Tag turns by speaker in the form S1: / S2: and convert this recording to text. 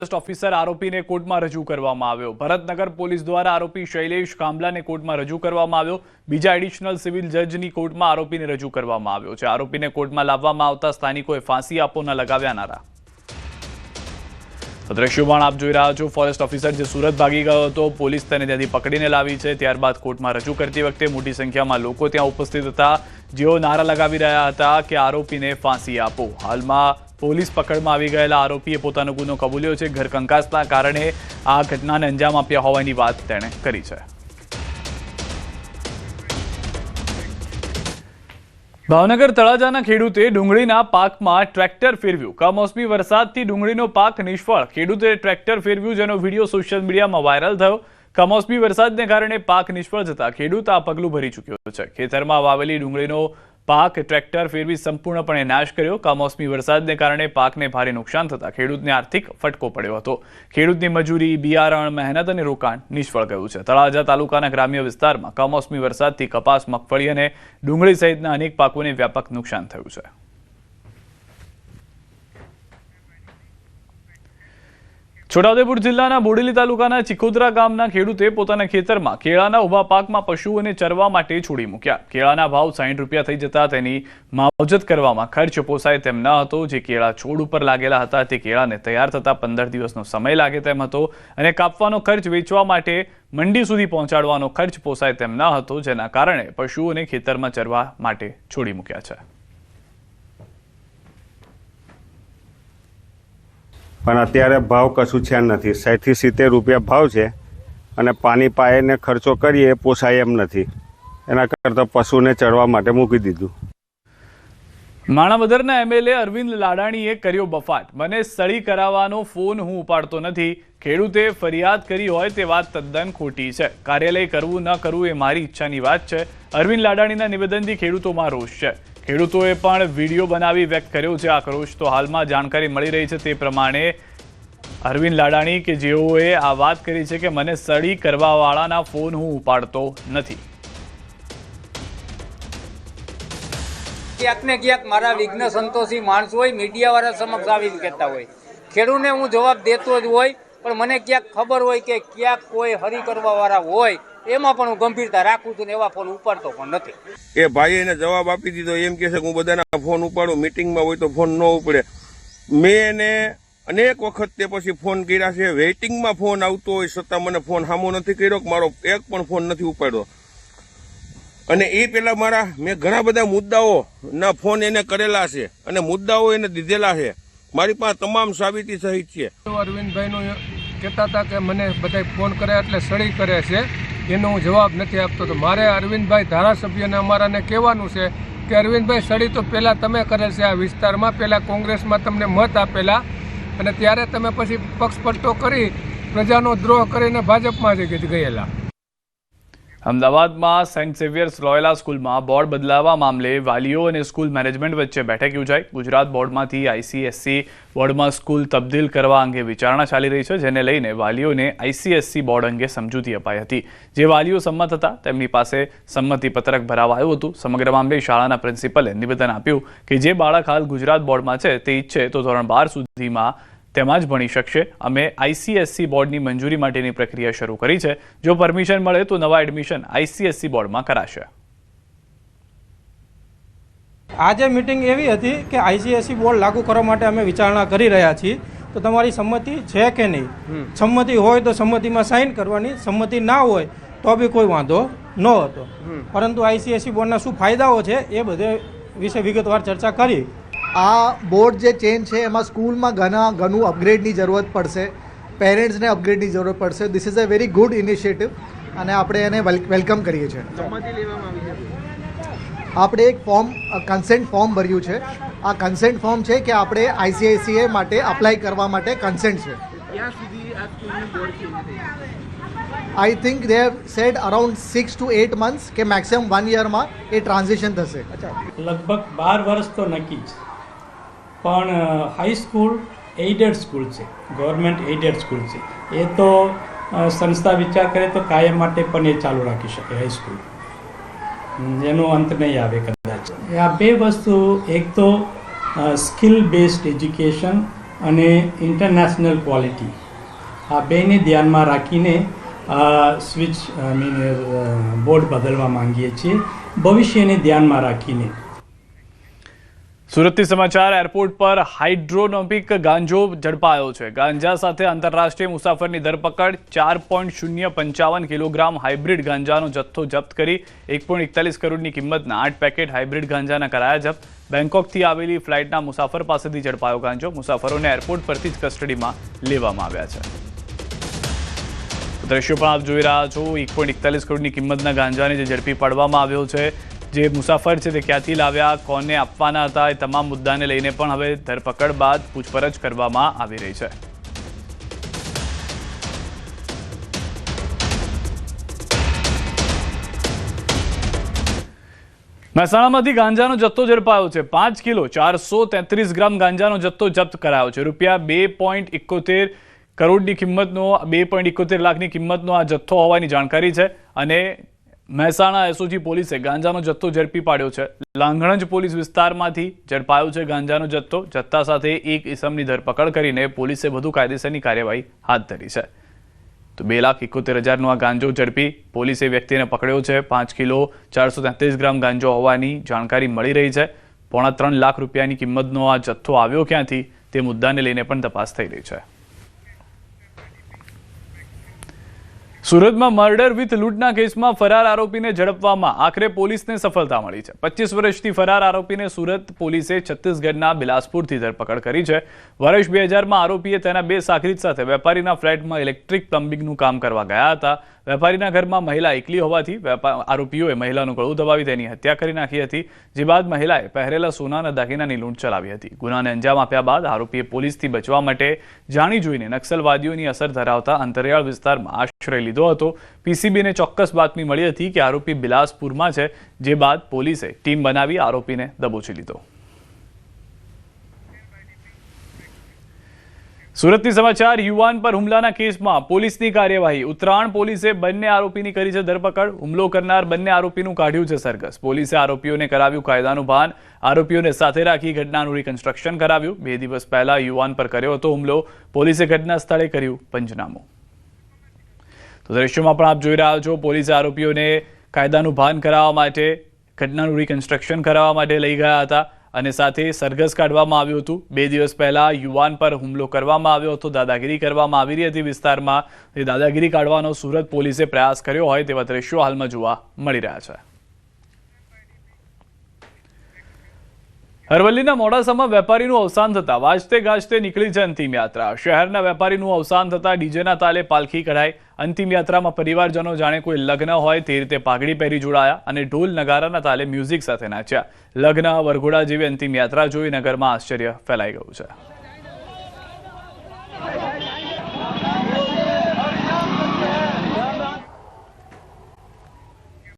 S1: Officer આરોપીને કોર્ટમાં રજૂ કરવામાં આવ્યો। ભરતનગર પોલીસ દ્વારા આરોપી શૈલેષ કામલાને કોર્ટમાં રજૂ કરવામાં આવ્યો। બીજા એડિશનલ સિવિલ જજની કોર્ટમાં આરોપીને રજૂ કરવામાં આવ્યો છે। આરોપીને કોર્ટમાં લાવવામાં આવતા સ્થાનિકોએ ફાંસી આપો ન લગાવ્યા નારા। દ્રશ્યોમાં આપ જોઈ રહ્યા છો ફોરેસ્ટ ઓફિસર જે સુરત ભાગી ગયો હતો, પોલીસ તેને ત્યાંથી પકડીને લાવી છે। ત્યારબાદ કોર્ટમાં રજૂ કરતી વખતે મોટી સંખ્યામાં લોકો ત્યાં ઉપસ્થિત હતા, જેઓ નારા લગાવી રહ્યા હતા કે આરોપીને ફાંસી આપો। હાલમાં પોલીસ પકડમાં આવી ગયેલા આરોપીએ પોતાનો ગુનો કબૂલ્યો છે। ઘરકંકાસના કારણે આ ઘટનાને અંજામ આપ્યા હોવાની વાત તેણે કરી છે। ભાવનગર તળાજાના ખેડૂતે ડુંગળીના પાકમાં ટ્રેક્ટર ફેરવ્યું। કમોસમી વરસાદથી ડુંગળીનો પાક નિષ્ફળ, ખેડૂતે ટ્રેક્ટર ફેરવ્યું, જેનો વિડીયો સોશિયલ મીડિયામાં વાયરલ થયો। કમોસમી વરસાદને કારણે પાક નિષ્ફળ જતા ખેડૂત આ પગલું ભરી ચૂક્યો છે। ખેતરમાં વાવેલી ડુંગળીનો પાક ટ્રેક્ટર ફેરવી સંપૂર્ણપણે નાશ કર્યો। કમોસમી વરસાદને કારણે પાકને ભારે નુકસાન થતા ખેડૂતને આર્થિક ફટકો પડ્યો હતો। ખેડૂતની મજૂરી, બિયારણ, મહેનત અને રોકાણ નિષ્ફળ ગયું છે। તળાજા તાલુકાના ગ્રામ્ય વિસ્તારમાં કમોસમી વરસાદથી કપાસ, મગફળી અને ડુંગળી સહિતના અનેક પાકોને વ્યાપક નુકસાન થયું છે। છોટાઉદેપુર જિલ્લાના બોડેલી તાલુકાના ચિખોદરા ગામના ખેડૂતે પોતાના ખેતરમાં કેળાના ઉભા પાકમાં પશુઓને ચરવા માટે છોડી મૂક્યા। કેળાના ભાવ 60 રૂપિયા થઈ જતા તેની માવજત કરવામાં ખર્ચ પોસાય તેમ ન હતો। જે કેળા છોડ ઉપર લાગેલા હતા તે કેળાને તૈયાર થતા 15 દિવસનો સમય લાગે તેમ હતો અને કાપવાનો ખર્ચ, વેચવા માટે મંડી સુધી પહોંચાડવાનો ખર્ચ પોસાય તેમ ન હતો, જેના કારણે પશુઓને ખેતરમાં ચરવા માટે છોડી મૂક્યા છે।
S2: પણ અત્યારે ભાવ કશું છે નથી। 60 થી 70 રૂપિયા ભાવ છે અને પાણી પાઈને ખર્ચો કરીએ પોસાય એમ નથી, એના કરતાં પશુને ચરવા માટે મૂકી દીધું।
S1: માણાવદરના એમએલએ અરવિંદ લાડાણીએ કર્યો બફાટ, મને સળી કરાવવાનો ફોન હું ઉપાડતો નથી। ખેડૂતે ફરિયાદ કરી હોય તે વાત તદ્દન ખોટી છે। કાર્યાલય કરવું ન કરવું એ મારી ઈચ્છાની વાત છે। અરવિંદ લાડાણીના નિવેદનથી ખેડૂતોમાં રોષ છે। ખેડૂતોએ પણ વિડીયો બનાવી વ્યક્ત કર્યો છે આક્રોશ। તો હાલમાં જાણકારી મળી રહી છે તે પ્રમાણે અરવિંદ લાડાણી કે જેઓએ આ વાત કરી છે કે મને સળી કરવાવાળાના ફોન હું ઉપાડતો નથી।
S3: ક્યાંક ને ક્યાંક મારા વિઘ્ન સંતોષી માણસો હોય, મીડિયાવાળા સમક્ષ આવીને કહેતા હોય, ખેડૂતને હું જવાબ દેતો જ હોય, પણ મને ક્યાંક ખબર હોય કે ક્યાંક કોઈ હરી કરવાવાળા હોય, એમાં પણ હું ગંભીરતા રાખું છું ને એવા ફોન ઉપાડતો પણ નથી।
S4: એ ભાઈ એને જવાબ આપી દીધો, એમ કહે છે કે હું બધાના ફોન ઉપાડું, મિટિંગમાં હોય તો ફોન ન ઉપડે। મેં એને અનેક વખત તે પછી ફોન કર્યા છે, વેઇટિંગમાં ફોન આવતો હોય છતાં મને ફોન સામો નથી કર્યો, મારો એક પણ ફોન નથી ઉપાડ્યો। અને એ પેલા મેં ઘણા બધા મુદ્દાઓ ના ફોન એને કરેલા છે અને મુદ્દાઓ એને દીધેલા છે, મારી પાસે તમામ સાબિતી સહિત છે।
S5: અરવિંદભાઈનું કહેતા હતા કે મને બધા ફોન કરે એટલે સળી કરે છે, એનો હું જવાબ નથી આપતો। તો મારે અરવિંદભાઈ ધારાસભ્યને અમારાને કહેવાનું છે કે અરવિંદભાઈ સળી તો પહેલાં તમે કરેલ છે આ વિસ્તારમાં, પહેલાં કોંગ્રેસમાં તમને મત આપેલા અને ત્યારે તમે પછી પક્ષપલટો કરી પ્રજાનો દ્રોહ કરીને ભાજપમાં જ ગયેલા।
S1: અમદાવાદમાં સેન્ટ ઝેવિયર્સ લોયોલા સ્કૂલમાં બોર્ડ બદલાવા મામલે વાલીઓ અને સ્કૂલ મેનેજમેન્ટ વચ્ચે બેઠક યોજાઈ। ગુજરાત બોર્ડમાંથી ICSE બોર્ડમાં સ્કૂલ તબદીલ કરવા અંગે વિચારણા ચાલી રહી છે, જેને લઈને વાલીઓને ICSE બોર્ડ અંગે સમજૂતી અપાઈ હતી। જે વાલીઓ સંમત હતા તેમની પાસે સંમતિપત્રક ભરાવાયું હતું। સમગ્ર મામલે શાળાના પ્રિન્સિપલે નિવેદન આપ્યું કે જે બાળક હાલ ગુજરાત બોર્ડમાં છે તે ઈચ્છે તો ધોરણ 12 સુધીમાં તેમાં જ ભણી શકશે। અમે ICSE બોર્ડની મંજૂરી માટેની પ્રક્રિયા શરૂ કરી છે। જો પરમિશન મળે તો નવા એડમિશન ICSE બોર્ડમાં કરાશે।
S6: આજે મીટિંગ એવી હતી કે ICSE બોર્ડ લાગુ કરવા માટે અમે વિચારણા કરી રહ્યા છીએ, તો તમારી સંમતિ છે કે નહીં? સંમતિ હોય તો સંમતિમાં સાઇન કરવાની, સંમતિ ના હોય તો બી કોઈ વાંધો ન હતો, પરંતુ ICSE બોર્ડના શું ફાયદાઓ છે એ બધે વિશે વિગતવાર ચર્ચા કરી।
S7: આ બોર્ડ જે ચેન્જ છે એમાં સ્કૂલમાં ઘણું અપગ્રેડની જરૂરત પડશે, પેરેન્ટ્સને અપગ્રેડની જરૂરત પડશે। This is a very good initiative અને આપણે એને વેલકમ કરીએ છીએ। આપણે એક કન્સેન્ટ ફોર્મ ભર્યું છે। આ કન્સેન્ટ ફોર્મ છે કે આપણે ICSE માટે અપ્લાય કરવા માટે કન્સેન્ટ છે। I think they have sad around 6 to 8 months કે મેક્સિમમ 1 yeરમાં એ ટ્રાન્ઝિશન થશે।
S8: લગભગ 12 વર્ષ તો નક્કી છે, પણ હાઈસ્કૂલ એઇડેડ સ્કૂલ છે, ગવર્મેન્ટ એઇડેડ સ્કૂલ છે, એ તો સંસ્થા વિચાર કરે તો કાયમ માટે પણ એ ચાલુ રાખી શકે। હાઈસ્કૂલ એનો અંત નહીં આવે કદાચ। આ બે વસ્તુ, એક તો સ્કિલ બેઝડ એજ્યુકેશન અને ઇન્ટરનેશનલ ક્વોલિટી આ બેને ધ્યાનમાં રાખીને સ્વિચ બોર્ડ બદલવા માંગીએ છીએ, ભવિષ્યને ધ્યાનમાં રાખીને.
S1: સુરતથી સમાચાર. એરપોર્ટ પર હાઇડ્રોનોમિક ગાંજો ઝડપાયો છે. ગાંજા સાથે આંતરરાષ્ટ્રીય મુસાફરની ધરપકડ. 4.055 કિલોગ્રામ હાઇબ્રિડ ગાંજાનો જથ્થો જપ્ત કરી 1.41 કરોડની કિંમતના 8 પેકેટ હાઇબ્રિડ ગાંજાના કરાયા જપ્ત. બેંકોકથી આવેલી ફ્લાઇટના મુસાફર પાસેથી ઝડપાયો ગાંજો. મુસાફરોને એરપોર્ટ પરથી જ કસ્ટડીમાં લેવામાં આવ્યા છે. દ્રશ્યો પણ આપ જોઈ રહ્યા છો. 1.41 કરોડની કિંમતના ગાંજાને જે ઝડપી પાડવામાં આવ્યો છે. જે મુસાફર છે તે ક્યાંથી લાવ્યા, કોને આપવાના હતા, એ તમામ મુદ્દાને લઈને પણ હવે ધરપકડ બાદ પૂછપરછ કરવામાં આવી રહી છે. મહેસાણામાંથી ગાંજાનો જથ્થો ઝડપાયો છે. 5 કિલો 433 ગ્રામ ગાંજાનો જથ્થો જપ્ત કરાયો છે. રૂપિયા 2.71 કરોડની કિંમતનો 2.71 લાખની કિંમતનો આ જથ્થો હોવાની જાણકારી છે. અને મહેસાણા એસઓજી પોલીસે ગાંજાનો જથ્થો ઝડપી પાડ્યો છે. લાંઘણજ પોલીસ વિસ્તારમાંથી ઝડપાયો છે ગાંજાનો જથ્થો. જથ્થા સાથે એક ઇસમની ધરપકડ કરીને પોલીસે વધુ કાયદેસરની કાર્યવાહી હાથ ધરી છે. તો 2,71,000નો આ ગાંજો ઝડપી પોલીસે વ્યક્તિને પકડ્યો છે. 5 કિલો 433 ગ્રામ ગાંજો હોવાની જાણકારી મળી રહી છે. 3.5 લાખ રૂપિયાની કિંમતનો આ જથ્થો આવ્યો ક્યાંથી તે મુદ્દાને લઈને પણ તપાસ થઈ રહી છે. સુરતમાં મર્ડર વિથ લૂંટના કેસમાં ફરાર આરોપીને ઝડપવામાં આખરે પોલીસને સફળતા મળી છે. 25 વર્ષથી ફરાર આરોપીને સુરત પોલીસે છત્તીસગઢના બિલાસપુરથી ધરપકડ કરી છે. વર્ષ 2000માં આરોપીએ તેના 2 સાગરીત સાથે વેપારીના ફ્લેટમાં ઇલેક્ટ્રિક પ્લમ્બિંગનું કામ કરવા ગયા હતા. વેપારીના ઘરમાં મહિલા એકલી હોવાથી આરોપીઓએ મહિલાનું ગળું દબાવી તેની હત્યા કરી નાખી હતી. જે બાદ મહિલાએ પહેરેલા સોનાના દાગીનાની લૂંટ ચલાવી હતી. ગુનાને અંજામ આપ્યા બાદ આરોપીએ પોલીસથી બચવા માટે જાણી જોઈને નક્સલવાદીઓની અસર ધરાવતા અંતરિયાળ વિસ્તારમાં આશ્રય લીધો હતો. પીસીબીને ચોક્કસ બાતમી મળી હતી કે આરોપી બિલાસપુરમાં છે. જે બાદ પોલીસે ટીમ બનાવી આરોપીને દબોચી લીધો. સુરતથી સમાચાર. યુવાન પર હુમલાના કેસમાં પોલીસની કાર્યવાહી. ઉત્તરાયણ પોલીસે બંને આરોપીની કરી છે ધરપકડ. હુમલો કરનાર બંને આરોપીનું કાઢ્યું છે સરઘસ. પોલીસે આરોપીઓને કરાવ્યું કાયદાનું ભાન. આરોપીઓને સાથે રાખી ઘટનાનું રિકન્સ્ટ્રક્શન કરાવ્યું. 2 દિવસ પહેલા યુવાન પર કર્યો હતો હુમલો. પોલીસે ઘટના સ્થળે કર્યું પંચનામું. તો દ્રશ્યોમાં પણ આપ જોઈ રહ્યા છો. પોલીસે આરોપીઓને કાયદાનું ભાન કરાવવા માટે ઘટનાનું રિકન્સ્ટ્રક્શન કરાવવા માટે લઈ ગયા હતા અને સાથે સરઘસ કાઢવામાં આવ્યું હતું. 2 દિવસ પહેલા યુવાન પર હુમલો કરવામાં આવ્યો હતો. દાદાગીરી કરવામાં આવી રહી હતી વિસ્તારમાં. એ દાદાગીરી કાઢવાનો સુરત પોલીસે પ્રયાસ કર્યો હોય તેવા દ્રશ્યો હાલમાં જોવા મળી રહ્યા છે. અરવલ્લીના મોડાસામાં વેપારીનું અવસાન થતાં વાજતે ગાજતે નીકળી છે અંતિમ યાત્રા. શહેરના વેપારીનું અવસાન થતાં ડીજેના તાલે પાલખી કઢાઈ. અંતિમ યાત્રામાં પરિવારજનો જાણે કોઈ લગ્ન હોય તે રીતે પાઘડી પહેરી જોડાયા અને ઢોલ નગારાના તાલે મ્યુઝિક સાથે નાચ્યા. લગ્ન વરઘોડા જેવી અંતિમ યાત્રા જોઈ નગરમાં આશ્ચર્ય ફેલાઈ ગયું છે.